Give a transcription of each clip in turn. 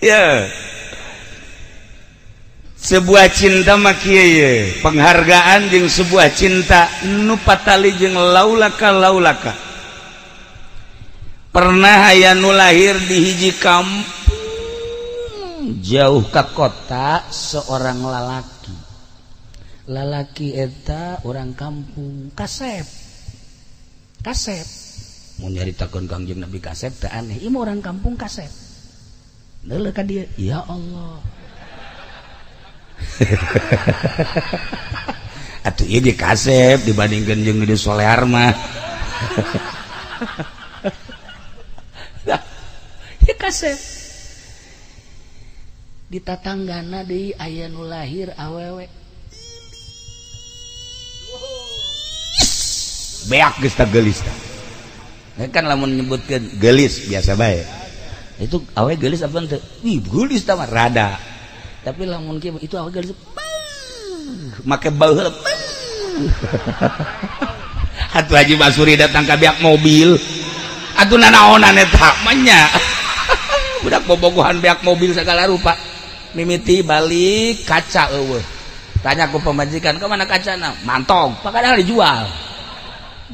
ya sebuah cinta mah kieu ye penghargaan jeung sebuah cinta nu patali jeung laulaka pernah aya nu lahir di hiji kampung jauh ka kota seorang lalaki eta orang kampung kasep mau nyaritakeun Kangjeng Nabi kasep teh aneh ieu mah orang kampung kasep neuleuh ka dieu ya Allah atuh ieu di kasep dibandingkeun jeung di Solear mah ya kasep di tatanggana deui aya nu lahir awewe beak geus tah geulis tah kan lamun nyebutkeun geulis biasa bae itu awewe geulis apa teu wih geulis tah mah rada tapi lamun kieu itu awewe geulis make bau heula atuh Haji Basuri datang ka biak mobil atuh nanaonan eta mah nya budak bobogohan beak mobil segala rupa mimiti balik kaca eueuh tanya ku pemajikan ke mana kacana mantong padahal dijual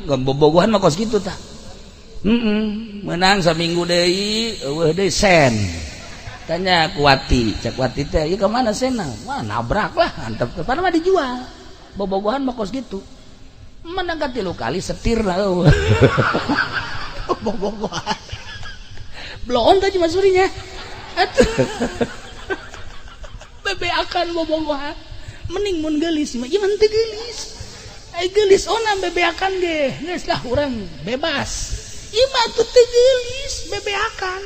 ngom bobogohan mah kos kitu tah menang saminggu deui eueuh deui sen tanya ku Wati cek Wati teh ieu ka mana senna wah nabrak lah antep padahal mah dijual bobogohan mah kos kitu menang ka 3 kali setir lah eueuh bobogohan bloon tadi masurinya atuh bebe akan bobogohan mending mun geulis mah ieu mah teu geulis ai geulis ona bebe akan ge geus lah urang bebas ieu mah teu geulis bebe akan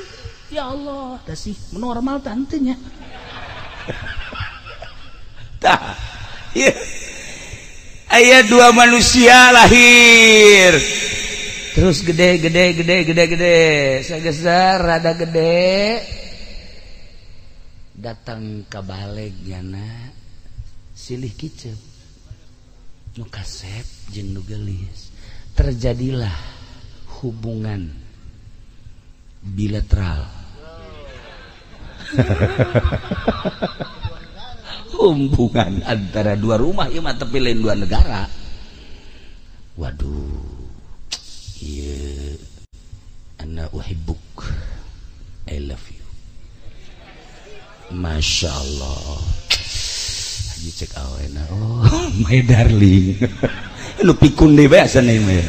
ya Allah tah sih normal tah henteu nya tah ieu aya 2 manusia lahir terus gede sageusar rada gede datang ka balegna silih kiceu nu kasep jeung nu geulis terjadilah hubungan bilateral hubungan antara 2 rumah ieu mah tapi lain 2 negara waduh iya ana uhibbuk I love you Masya Allah Haji cek awena oh my darling lu pikun deh biasa nih mah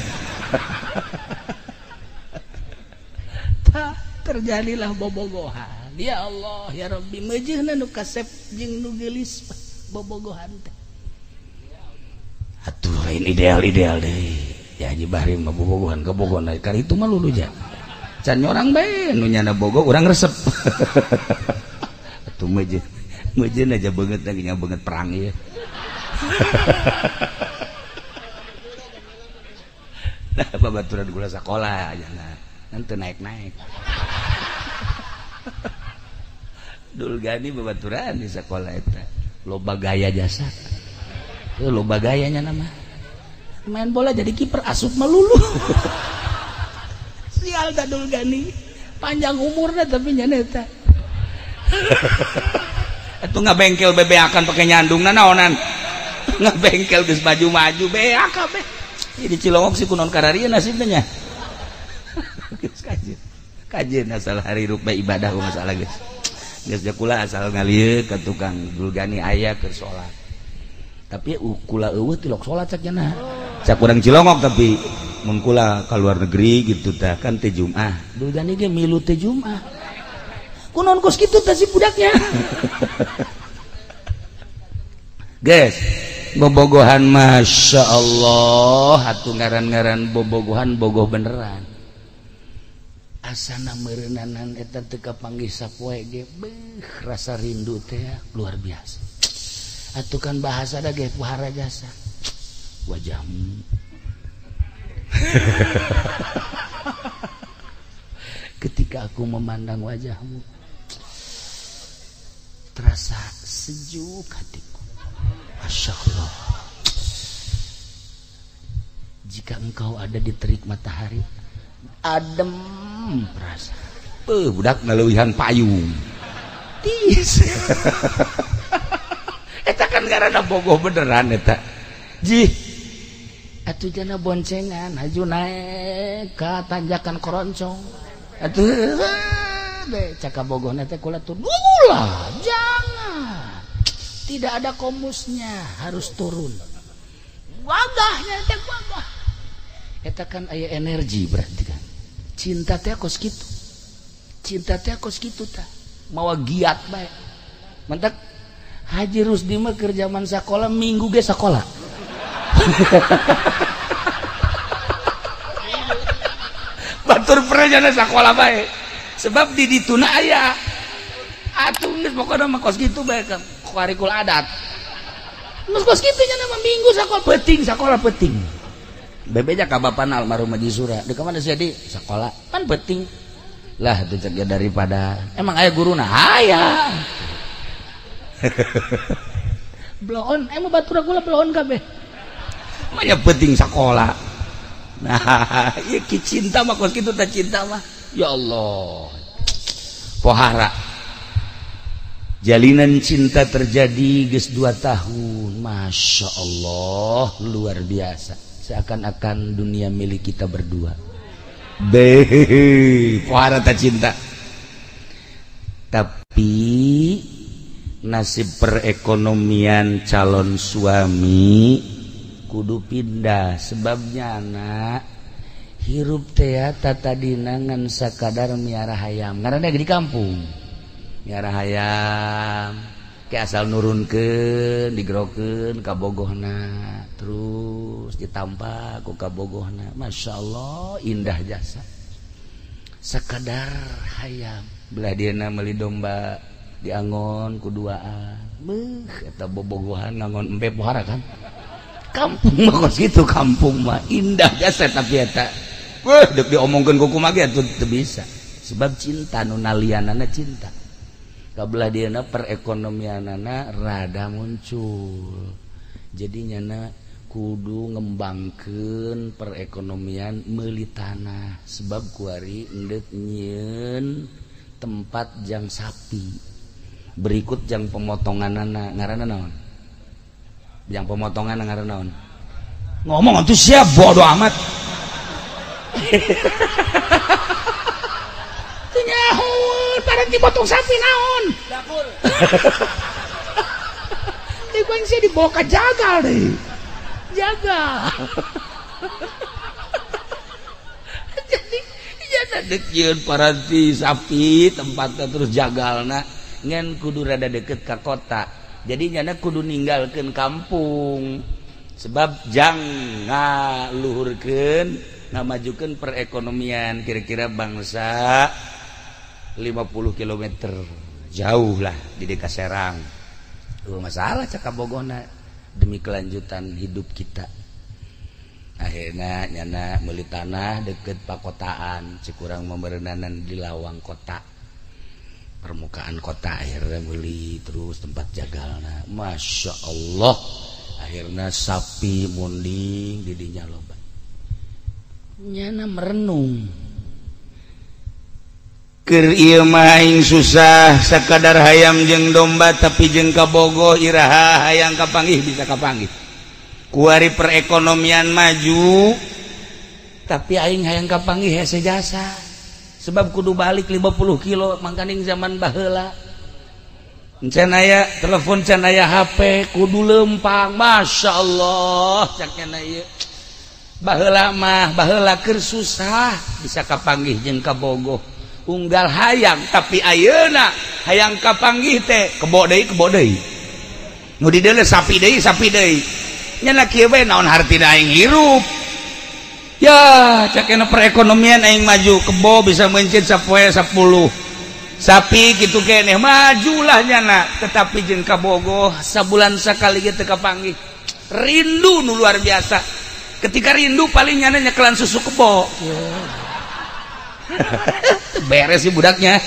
terjadilah bobogohan ya Allah ya Rabbi meujeuhna nu kasep jeung nu geulis bobogohan teh atuh lain ideal deui ya Haji Bahrim mah bobogohan kebogohan kali itu mah luluja can nyorang bae nu nyana bogo urang resep atuh mejeun aja beungeut lagi nya beungeut perang ieu nah babaturan gula sakola aja nah teu naik-naik Dul Gani babaturan di sakola eta loba gaya jasa teu loba gayanya nama main bola jadi kiper asup melulu sial dah Dul Gani panjang umurnya tapi nyaneta itu ngabengkel bebe akan pakai nyandung naonan ngabengkel geus maju beak kabeh di Cilongok si kunon kararia nasibnya geus kajeun asal hari rupa ibadah masalah geus jakula asal ngalieu ka tukang Dul Gani aya keur salat tapi kula eueuh tilok salat cak cenah cak urang Cilongok tapi mun kula ka luar negeri gitu tah kan teh Jumaah Dul Gani ge milu teh Jumaah kunaon kos kitu teh si budaknya guys bobogohan Masya Allah atuh ngaran-ngaran bobogohan bogoh beneran asana meureunanan eta teu kapanggih sapoe ge rasa rindu teh luar biasa atuh kan bahasa da ge puhara jasa wajahmu ketika aku memandang wajahmu terasa sejuk hatiku Masya Allah jika engkau ada di terik matahari adem perasaan budak ngaleuwihan payung gratis. Eta kan karena bogoh beneran eta. Ji, atuh jana boncengan, haju naik ka tanjakan koroncong. Atuh caka bogohna teh kulatur. Ulah, jangan. Tidak ada komusnya, harus turun. Wagahnya teh wagah. Eta kan aya energi berarti kan. Cinta teh kos kitu. Cinta teh kos kitu tah. Mawa giat bae. Mantap. Haji Rusdi mah keur zaman sakola minggu ge sakola. Batur perjalanan sakola bae. Sebab di dituna aya. Atuh geus pokona mah kos kitu bae kan. Kurikul adat. Geus kos kitu nya mah minggu sakola penting, sakola penting. Bebeja ka bapana almarhum Haji Sura. Di ka mana sih di sakola? Kan penting. Lah itu cek daripada emang aya guruna aya. Bloon, emang batura gula bloon kabeh. Manya penting sekolah. Nah, ieu ki cinta mah kos kitu teh cinta mah. Ya Allah. Pohara. Jalinan cinta terjadi geus 2 tahun. Masya Allah, luar biasa. Seakan-akan dunia milik kita berdua. Pohara tak cinta. Tapi nasib perekonomian calon suami kudu pindah. Sebabnya anak hirup teh tadina ngan sakadar miara hayam. Ngaranna di kampung miara hayam ke asal nurunkeun digerokeun ka bogohna terus ditampak ku ka bogohna. Masya Allah indah jasa sakadar hayam belah dieuna meuli domba diangon kuduaan beuh eta bobogohan ngangon empe pohara kan kampung mah kos kitu kampung mah indah jasa tapi eta weuh deuk diomongkeun ku kumaha ge atuh teu bisa sebab cinta nu nalianana cinta kabelah dieuna perekonomianana rada muncul jadi nyana kudu ngembangkeun perekonomian meuli tanah sebab kuari endeup nyieun tempat jang sapi berikut jang pemotonganana ngaranna naon jang pemotongan ngaranna naon ngomong atuh siap bodoh amat teu nyahoan pada dipotong sapi naon dapur teh kuing sia dibawa ka jagal deui jagal jadi nya deukeun paranti sapi tempatna terus jagalna ngan kudu rada deket ka kota jadi nyana kudu ninggalkeun kampung sebab jang ngaluhurkeun ngamajukeun perekonomian kira-kira bangsa 50 km jauh lah di Deka Serang masalah cak bogohna demi kelanjutan hidup kita akhirnya nyana meuli tanah deket pakotaan cikurang memerenanan di lawang kota permukaan kota akhirnya beli terus tempat jagalna. Masya Allah akhirnya sapi munding didinya loba nyana merenung keur ieu mah aing susah sakadar hayam jeung domba tapi jeung kabogoh iraha hayang kapanggih bisa kapanggih kuari perekonomian maju tapi aing hayang kapanggih hese jasa sebab kudu balik 50 kilo mangkaning zaman baheula can aya telepon can aya HP kudu lempang Masya Allah caknya ieu baheula mah baheula keur susah bisa kapanggih jeung kabogoh unggal hayang tapi ayeuna hayang kapanggih teh kebo deui nu di dieu sapi deui nya kieu we naon hartina aing hirup ya cakena perekonomian aing maju kebo bisa mencit sapoe 10 sapi gitu keneh majulah nyana tetapi jeung kabogoh sabulan sakali ge teu kapanggih rindu nu luar biasa ketika rindu paling nyana nyekelan susu kebo beres sih budaknya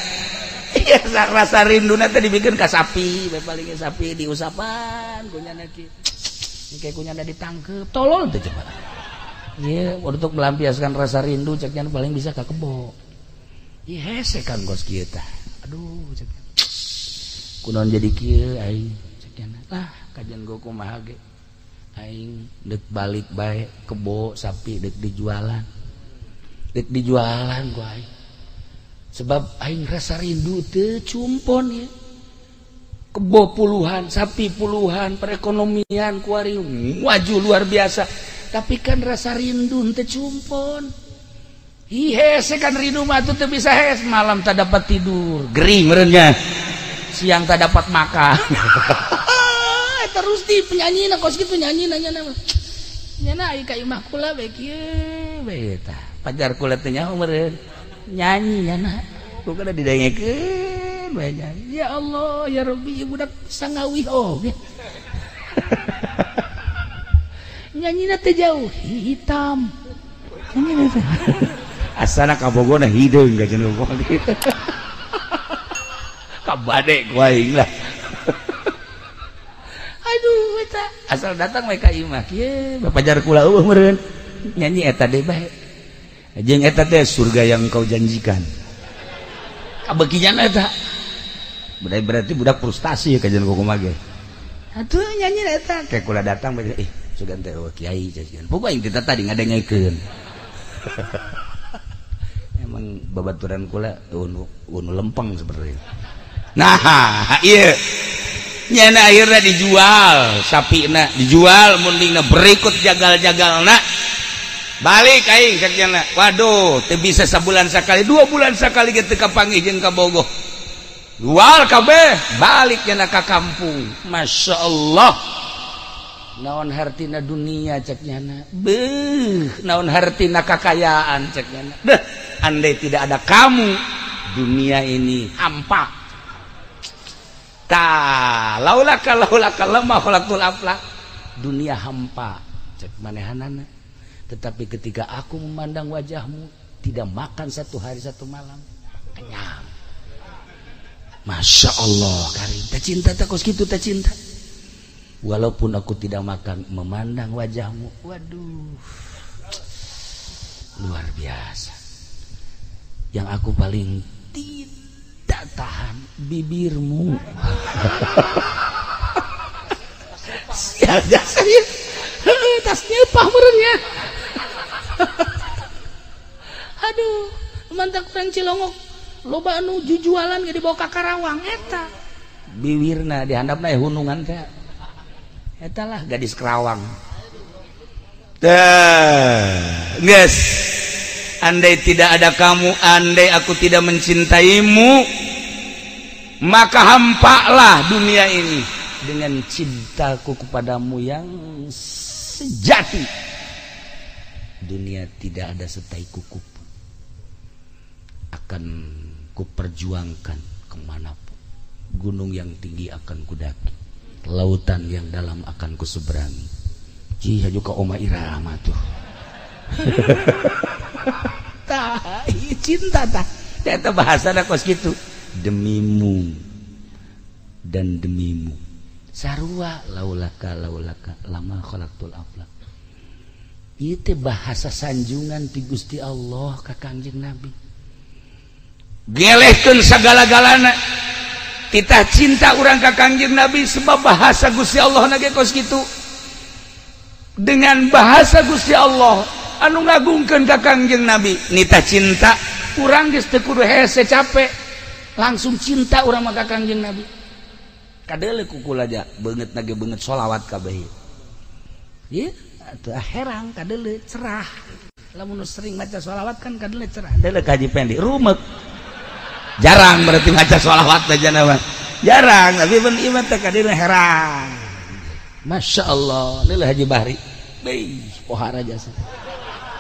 ya rasa rindu nanti dibikin ke sapi palingnya sapi diusapan kunyana ki kayak kunyana ditangkep tolol tuh coba iya untuk melampiaskan rasa rindu ceknya paling bisa ke kebo iya hese kan gos kita aduh ceknya kunaon jadi kieu aing cekeuna lah kajian gua kumaha ge aing dek balik bae kebo sapi dek dijualan gua aing sebab aing rasa rindu teu cumpon ya kebo puluhan sapi puluhan perekonomian kuari maju luar biasa tapi kan rasa rindu teu cumpon hese kan rindu mah teu bisa hes malam tak dapat tidur gering merenya siang tak dapat makan terus di penyanyi na kos gitu nyanyi nanya nama nyana ai ka imah kula bae kieu bae tah pajar kula teh nyaho meureun nyanyi nyana ku kada didengekeun bae nyanyi ya Allah ya Rabbi ieu budak sangawih oge nyanyina teh jauh hitam nyanyina teh asana ka Bogona hideung ka cenah kabade ku aing lah aduh eta asal datang we ka imah kieu bapajar kula eueuh meureun nyanyi eta deui bae jeung eta teh surga yang kau janjikan kabegian eta berarti budak frustasi kajian kumaha ge atuh nyanyi eta kayak kula datang bae sugan teh kiai cacian pokok aing teh tadi ngadengekeun emang babaturan kula unu lempeng seperti itu nah iya nyana akhirnya dijual sapina dijual mundingna berikut jagal-jagalna balik aing sakjana waduh teu bisa sabulan sakali 2 bulan sakali ge teu kapanggih jeung ka Bogoh jual kabeh balik nyana ka kampung Masya Allah naon hartina dunia cek nyana beuh naon hartina kakayaan cek nyana deh andai tidak ada kamu dunia ini hampa ta laulaka lemah khalaqtul aflaq dunia hampa cek manehanana tetapi ketika aku memandang wajahmu tidak makan 1 hari 1 malam kenyang Masya Allah karim teh cinta teh kos kitu teh cinta walaupun aku tidak makan memandang wajahmu waduh luar biasa yang aku paling tidak tahan bibirmu sial jasanya tasnya pah merenya aduh mantap kurang Cilongok loba anu jujualan gak dibawa ke Karawang eta bibirna dihandapna hunungan teh eta lah gadis Karawang guys andai tidak ada kamu andai aku tidak mencintaimu maka hampalah dunia ini dengan cintaku kepadamu yang sejati dunia tidak ada setai kuku pun akan kuperjuangkan kemanapun gunung yang tinggi akan kudaki lautan yang dalam akan kuseberangi jih juga Oma Irama tuh tah cinta tah eta bahasana kos gitu demimu dan demimu sarua laulaka lama khalaqtul aflaq ieu teh bahasa sanjungan ti Gusti Allah ka Kangjeng Nabi gelehkeun sagala-galana kita cinta urang ka Kangjeng Nabi sebab bahasa Gusti Allah na ge kos kitu dengan bahasa Gusti Allah anu ngagungkeun ka Kangjeng Nabi nita cinta urang geus teu kudu hese capek langsung cinta urang mah ka Kangjeng Nabi kadeuleu ku kula aja beungeut nage beungeut sholawat kabeh ieu atuh herang kadeuleu cerah lamun sering maca sholawat kan kadeuleu cerah deuleu kaji pendi rumek jarang berarti maca sholawat aja nama jarang tapi ben ieu teh kadeuleu herang Masya Allah deuleu Haji Bahri beuh pohara jasa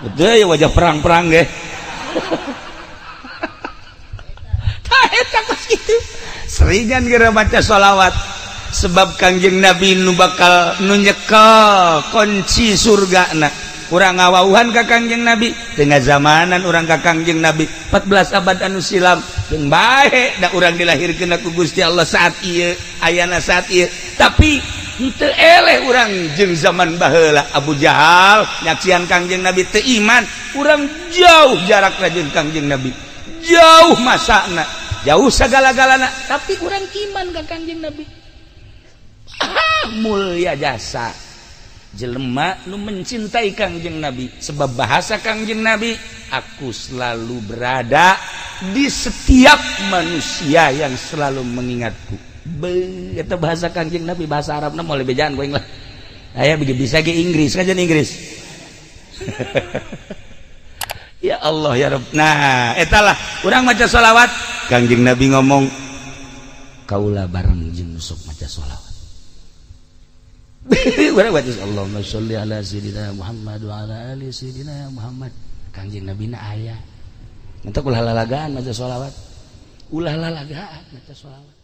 betul ya wajah perang-perang ge tah eta kos kitu seringan geura maca sholawat sebab Kangjeng Nabi nu bakal nu nyekel kunci surgana urang ngawauhan ka Kangjeng Nabi tengah zamanan urang ka Kangjeng Nabi 14 abad anu silam jeung bae da urang dilahirkeun ku Gusti Allah saat ieu ayana saat ieu tapi henteu eleh urang jeung zaman baheula Abu Jahal nyaksian Kangjeng Nabi teu iman urang jauh jarakna jeung Kangjeng Nabi jauh masana jauh segala-galana tapi kurang iman ka Kangjeng Nabi. Mulia jasa jelema nu mencintai Kangjeng Nabi sebab bahasa Kangjeng Nabi aku selalu berada di setiap manusia yang selalu mengingatku. Eta bahasa Kangjeng Nabi bahasa Arabna mau lebih jangan goeng lah aya bisa ge Inggris kajian Inggris. Ya Allah ya Rabb. Nah etalah urang maca sholawat Kangjeng Nabi ngomong kaula bareng jeung sok maca sholawat. Urang baca Allahumma sholli ala sayyidina Muhammad wa ala ali sayyidina Muhammad. Kangjeng Nabi na aya. Entek ulah lalagaan maca sholawat. Ulah lalagaan maca sholawat.